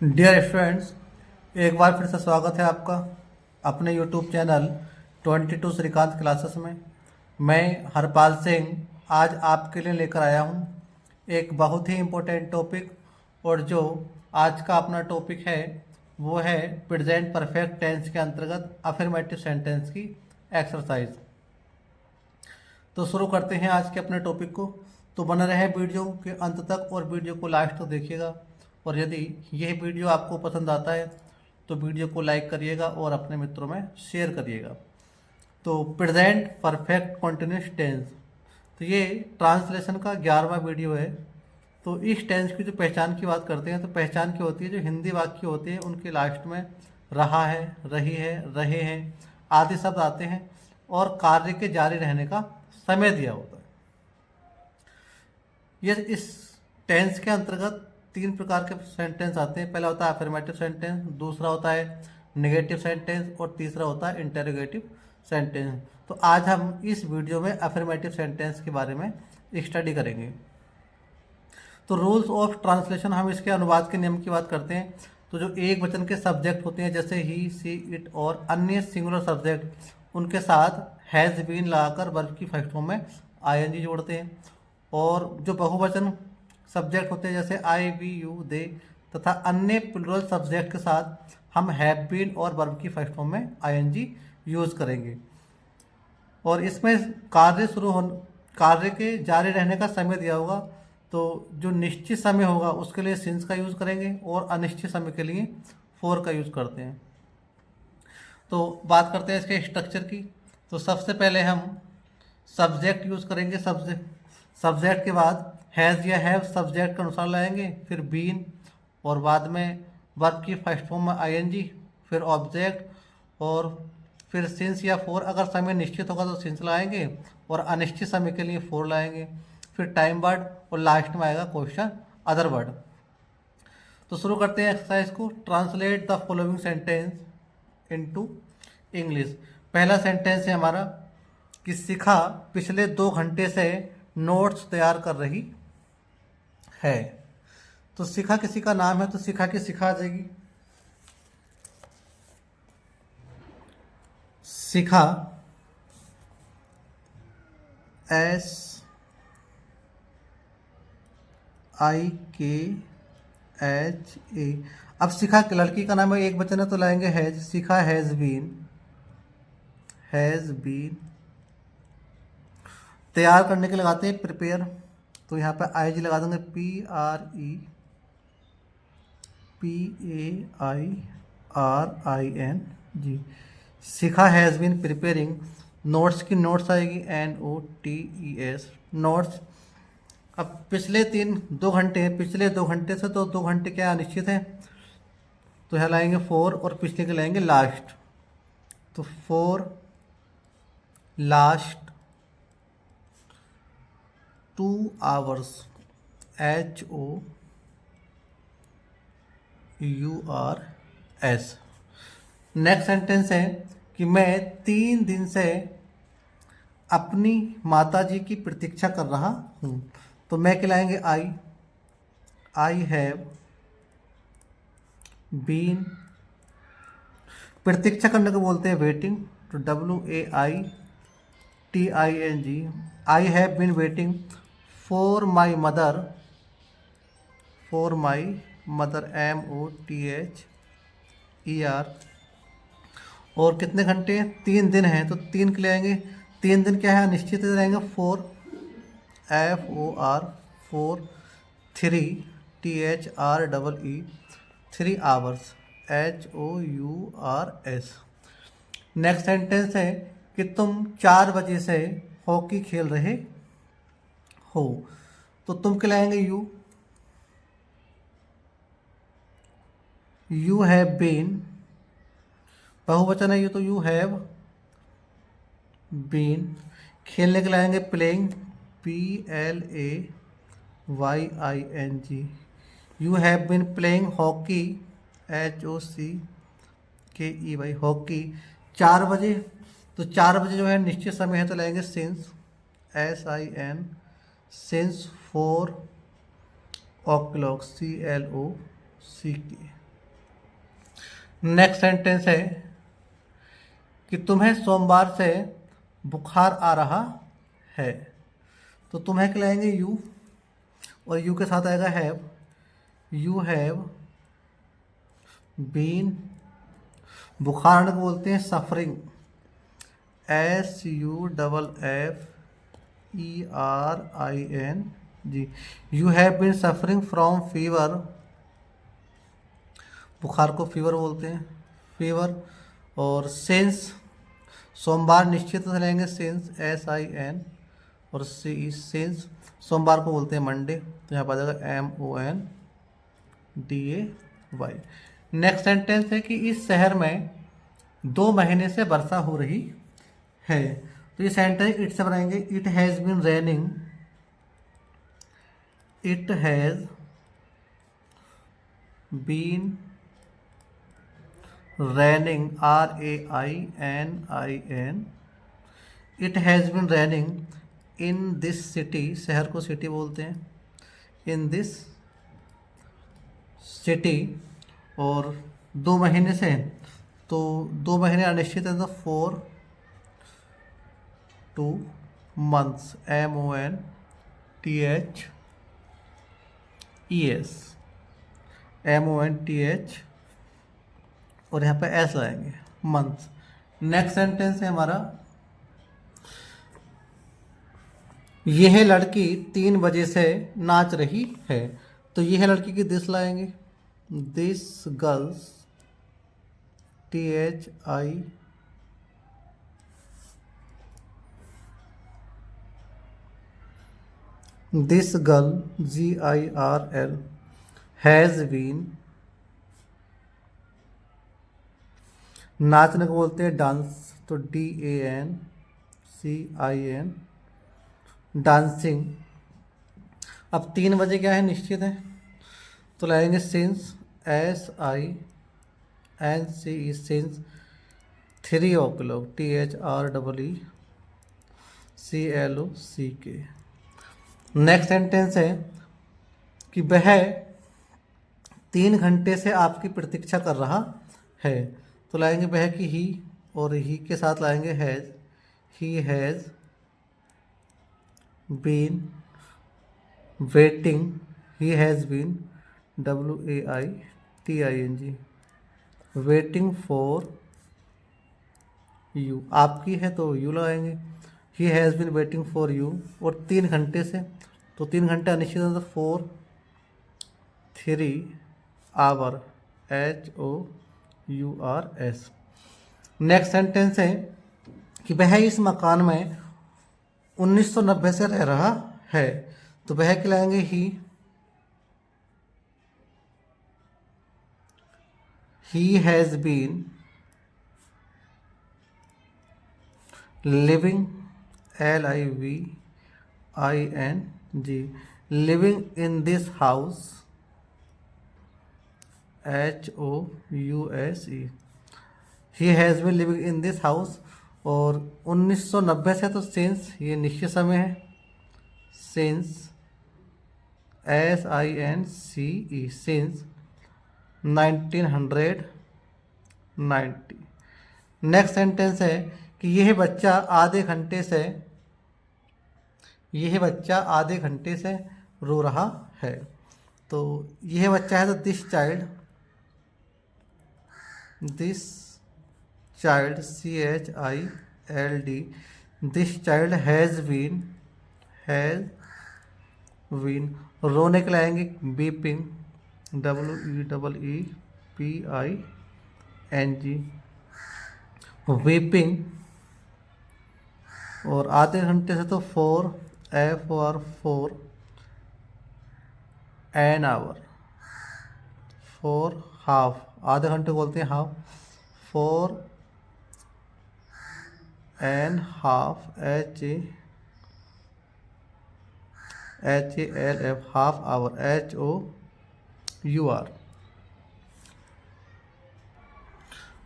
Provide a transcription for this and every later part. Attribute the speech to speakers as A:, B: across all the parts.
A: Dear students, एक बार फिर से स्वागत है आपका अपने यूट्यूब चैनल 22 श्रीकांत क्लासेस में। मैं हरपाल सिंह आज आपके लिए लेकर आया हूँ एक बहुत ही इम्पोर्टेंट टॉपिक। और जो आज का अपना टॉपिक है वो है प्रेजेंट परफेक्ट टेंस के अंतर्गत अफर्मेटिव सेंटेंस की एक्सरसाइज। तो शुरू करते हैं आज के अपने टॉपिक को। तो बने रहे वीडियो के अंत तक और वीडियो को लास्ट तक देखिएगा। और यदि यह वीडियो आपको पसंद आता है तो वीडियो को लाइक करिएगा और अपने मित्रों में शेयर करिएगा। तो प्रेजेंट परफेक्ट कंटिन्यूअस टेंस, तो ये ट्रांसलेशन का 11वां वीडियो है। तो इस टेंस की जो पहचान की बात करते हैं तो पहचान की होती है जो हिंदी वाक्य होते हैं उनके लास्ट में रहा है, रही है, रहे हैं आदि शब्द आते हैं और कार्य के जारी रहने का समय दिया होता है। ये इस टेंस के अंतर्गत तीन प्रकार के सेंटेंस आते हैं। पहला होता है अफर्मेटिव सेंटेंस, दूसरा होता है नेगेटिव सेंटेंस और तीसरा होता है इंटेरोगेटिव सेंटेंस। तो आज हम इस वीडियो में अफर्मेटिव सेंटेंस के बारे में स्टडी करेंगे। तो रूल्स ऑफ ट्रांसलेशन, हम इसके अनुवाद के नियम की बात करते हैं। तो जो एक वचन के सब्जेक्ट होते हैं जैसे ही, सी, इट और अन्य सिंगुलर सब्जेक्ट, उनके साथ हैज़ बीन लगाकर वर्ब की फर्स्ट फॉर्म में आईएनजी जोड़ते हैं। और जो बहुवचन सब्जेक्ट होते हैं जैसे आई, वी, यू, दे तथा अन्य प्लुरल सब्जेक्ट के साथ हम हैव बीन और वर्ब की फर्स्ट फॉर्म में आईएनजी यूज़ करेंगे। और इसमें कार्य के जारी रहने का समय दिया होगा। तो जो निश्चित समय होगा उसके लिए सिंस का यूज़ करेंगे और अनिश्चित समय के लिए फॉर का यूज़ करते हैं। तो बात करते हैं इसके स्ट्रक्चर की। तो सबसे पहले हम सब्जेक्ट यूज़ करेंगे। सब्जेक्ट के बाद हैज़ या हैव सब्जेक्ट के अनुसार लाएंगे, फिर बीन और बाद में वर्ब की फर्स्ट फॉर्म में आईएनजी, फिर ऑब्जेक्ट और फिर सिंस या फोर। अगर समय निश्चित होगा तो सिंस लाएंगे और अनिश्चित समय के लिए फोर लाएंगे, फिर टाइम वर्ड और लास्ट में आएगा क्वेश्चन अदर वर्ड। तो शुरू करते हैं एक्सरसाइज को। Translate the following sentence into English. पहला सेंटेंस है हमारा कि शिखा पिछले 2 घंटे से नोट्स तैयार कर रही है। तो शिखा किसी का नाम है तो शिखा की शिखा आ जाएगी। शिखा SIKHA। अब शिखा लड़की का नाम है, एक वचन है तो लाएंगे हैज। Shikha has been. तैयार करने के लगाते हैं प्रिपेयर। तो यहाँ पे IG लगा देंगे, PREPAIRING। Shikha has been preparing. Notes की नोट्स आएगी NOTES, नोट्स। अब पिछले 2 घंटे हैं, पिछले 2 घंटे से तो 2 घंटे क्या अनिश्चित है, तो यहाँ लाएंगे फोर और पिछले के लाएंगे लास्ट। तो four last 2 hours, HOURS। Next sentence है कि मैं 3 दिन से अपनी माताजी की प्रतीक्षा कर रहा हूँ। तो मैं खिलाएंगे आई हैव बीन। प्रतीक्षा करने को बोलते हैं वेटिंग। तो WAITING। I have been waiting for my mother MOTHER। और कितने घंटे, 3 दिन हैं तो 3 के लिए आएंगे। 3 दिन क्या है, निश्चित रहेंगे, 4 FOR 3 THREE 3 hours HOURS। Next sentence है कि तुम 4 बजे से हॉकी खेल रहे हो। तो तुम के लाएंगे यू हैव बीन। बहुवचन है ये तो यू हैव बीन। खेलने के लाएंगे playing, PLAYING। You have been playing hockey, HOCKEY, hockey. 4 बजे, तो 4 बजे जो है निश्चित समय है तो लाएंगे since, SIN, since 4 o'clock, CLOCK। Next sentence है कि तुम्हें सोमवार से बुखार आ रहा है। तो तुम्हें खिलाएंगे यू, और यू के साथ आएगा हैव। यू हैव बीन, बुखार आने को बोलते हैं suffering, SUFFERING। You have been suffering from fever, बुखार को फीवर बोलते हैं, फीवर। और सिंस, सोमवार निश्चित से लेंगे सिंस, SIN, और सिंस सोमवार को बोलते हैं मंडे, तो यहाँ पर आ जाएगा MONDAY। नेक्स्ट सेंटेंस है कि इस शहर में 2 महीने से वर्षा हो रही है। तो ये सेंटेंस इट से बनाएंगे, it has been raining, it has been raining, RAININ, it has been raining in this city, शहर को सिटी बोलते हैं, इन दिस सिटी। और 2 महीने से, तो 2 महीने अनिश्चित है, तो 4 2 months, MONTHES, और यहाँ पे एस लाएंगे, मंथ्स। नेक्स्ट सेंटेंस है हमारा, यह लड़की 3 बजे से नाच रही है। तो यह लड़की की दिस लाएंगे, this girls, THI, this girl, GIRL, has been, नाचने को बोलते हैं डांस, तो DANCIN, डांसिंग। अब 3 बजे क्या है, निश्चित है, तो लाएंगे since, SINCE, since 3 o'clock, THREECLOCK। Next sentence है कि वह 3 घंटे से आपकी प्रतीक्षा कर रहा है। तो लाएंगे वह की ही, और ही के साथ लाएंगे has, he has been waiting, he has been WAITING, waiting for you. आपकी है तो यू लगाएंगे, he has been waiting for you. और 3 घंटे से, तो 3 घंटे अनिश्चित है, तो 4 3 आवर, HOURS। नेक्स्ट सेंटेंस है कि वह इस मकान में 1990 से रह रहा है। तो वह खिलाएंगे he has been living, LIVING, living in this house, HOUSE, he has been living in this house. और 1990 से, तो सिंस ये निश्चित समय है, since SINCE, since 1990। Next sentence है कि यह बच्चा आधे घंटे से रो रहा है। तो यह बच्चा है, तो this child CHILD, this child has been, रोने के लाएंगे वीपिंग, WEEPING, वीपिंग। और आधे घंटे से, तो 4 FOR एन आवर, 4 हाफ, आधे घंटे बोलते हैं half, 4 and half, HALF, half hour, HOUR।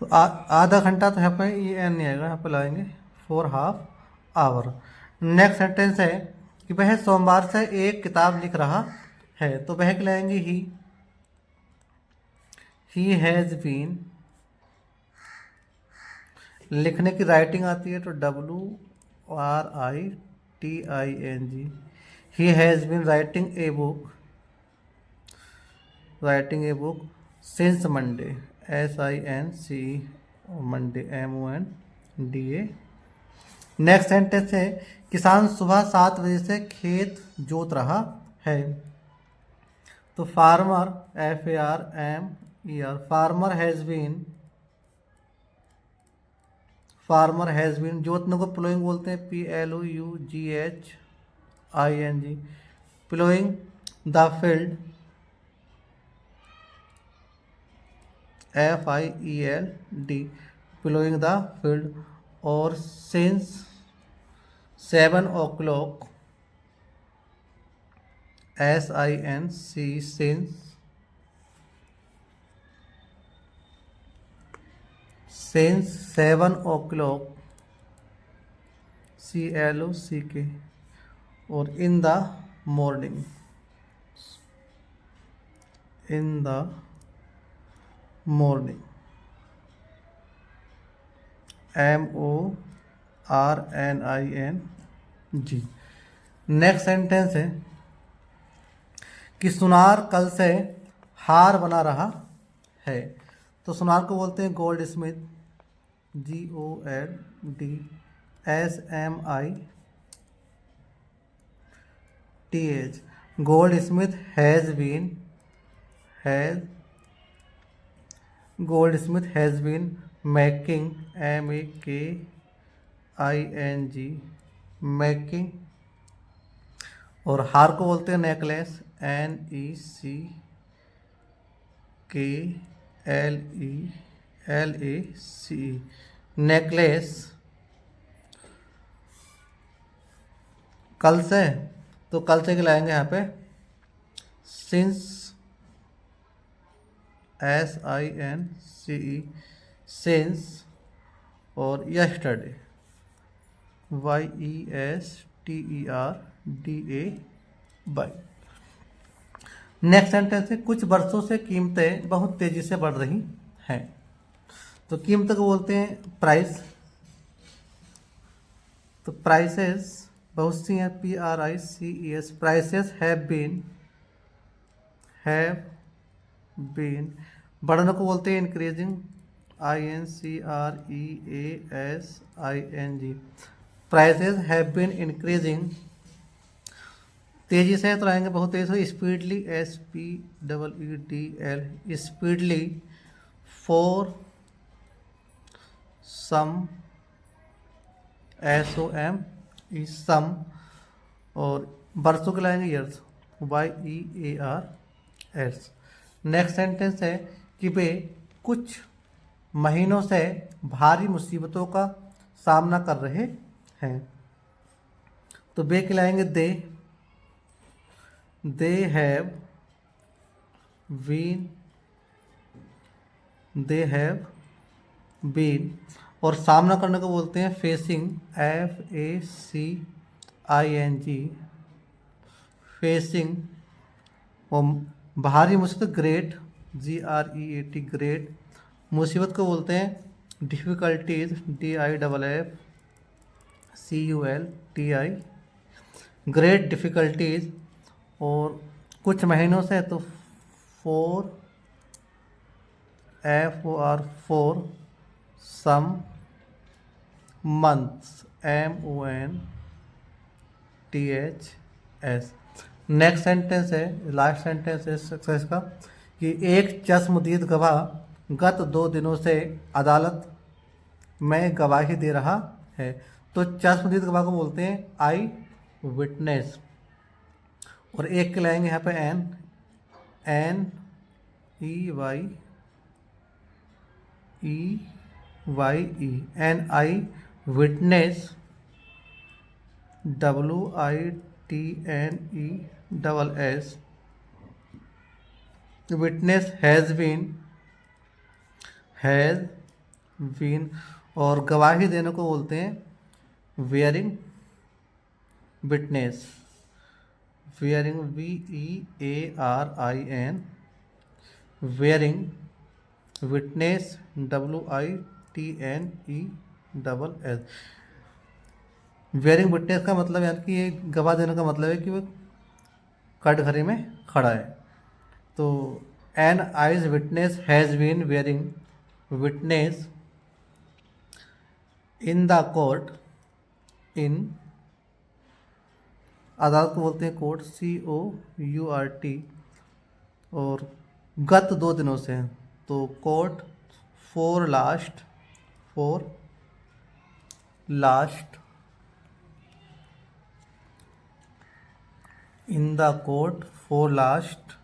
A: तो आधा घंटा, तो यहाँ पे ये एन नहीं आएगा, यहाँ पे लाएंगे 4 हाफ आवर। नेक्स्ट सेंटेंस है कि वह सोमवार से एक किताब लिख रहा है। तो वह लाएंगे ही हैज़ बीन लिखने की राइटिंग आती है तो WRITING। He has been writing a book since Monday, SINCE, Monday MONDA। Next sentence है किसान सुबह 7 बजे से खेत जोत रहा है। तो farmer FARMER, farmer has been, जोतने को प्लोइंग बोलते हैं, PLOUGHING, ploughing the field, FIELD, ploughing the field. और since 7 o'clock, SINC, since 7 o'clock, CLOCK। और इन द मॉर्निंग, MORNING। नेक्स्ट सेंटेंस है कि सुनार कल से हार बना रहा है। तो सुनार को बोलते हैं goldsmith, GOLDSMITH। Goldsmith has been making, MEKING, making. और हार को बोलते हैं नेकलेस, NECKLECE, नेकलेस। कल से, तो कल से खिलाएंगे यहाँ पे सिंस, SINCE, सिंस। और यस्टरडे, YESTERDAY। नेक्स्ट सेंटेंस है कुछ वर्षों से कीमतें बहुत तेजी से बढ़ रही हैं। तो कीमत को बोलते हैं प्राइस। तो प्राइसेस बहुत सी हैं, PRICES। Prices have been. बढ़ने को बोलते हैं increasing, INCREASING। Prices have been increasing. तेजी से तो रहेंगे बहुत तेजी से, speedily, SPEEDL, speedily. For some, SOM, some. और बरसों के लाएंगे ईयर्स, YEARS। नेक्स्ट सेंटेंस है कि वे कुछ महीनों से भारी मुसीबतों का सामना कर रहे हैं। तो वे खिलाएंगे दे हैव बीन। और सामना करने को बोलते हैं फेसिंग, FACING, फेसिंग। और भारी मुसीबत ग्रेट, GREAT, ग्रेट। मुसीबत को बोलते हैं डिफ़िकल्टीज, DIFFCULTI, ग्रेट डिफ़िकल्टीज। और कुछ महीनों से तो FOR, some months, MONTHS। Next sentence है, लास्ट सेंटेंस है सक्सेस का, कि एक चश्मदीद गवाह गत 2 दिनों से अदालत में गवाही दे रहा है। तो चश्मदीद गवाह को बोलते हैं आई विटनेस। और एक के लाएंगे यहाँ पे NEYE, NI witness, WITNESS, witness has been. और गवाही देने को बोलते हैं wearing witness, wearing, WEARIN, wearing witness, WITNESS। Double s. Bearing witness का मतलब यानी कि ये गवाह देने का मतलब है कि वो कटघरे में खड़ा है। तो an eyes witness has been bearing witness in the court, इन अदालत को बोलते हैं कोर्ट, COURT। और गत 2 दिनों से, तो court for last in the court for last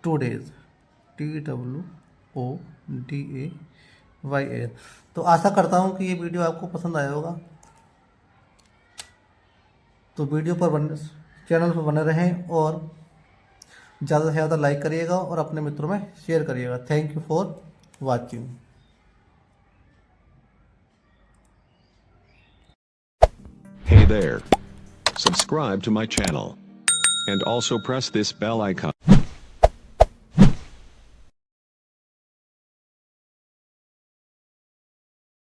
A: 2 days, TWODAYS। तो आशा करता हूँ कि ये वीडियो आपको पसंद आया होगा। तो वीडियो पर चैनल पर बने रहें और ज़्यादा से ज़्यादा लाइक करिएगा और अपने मित्रों में शेयर करिएगा। Thank you for watching.
B: Hey there. Subscribe to my channel. And also press this bell icon.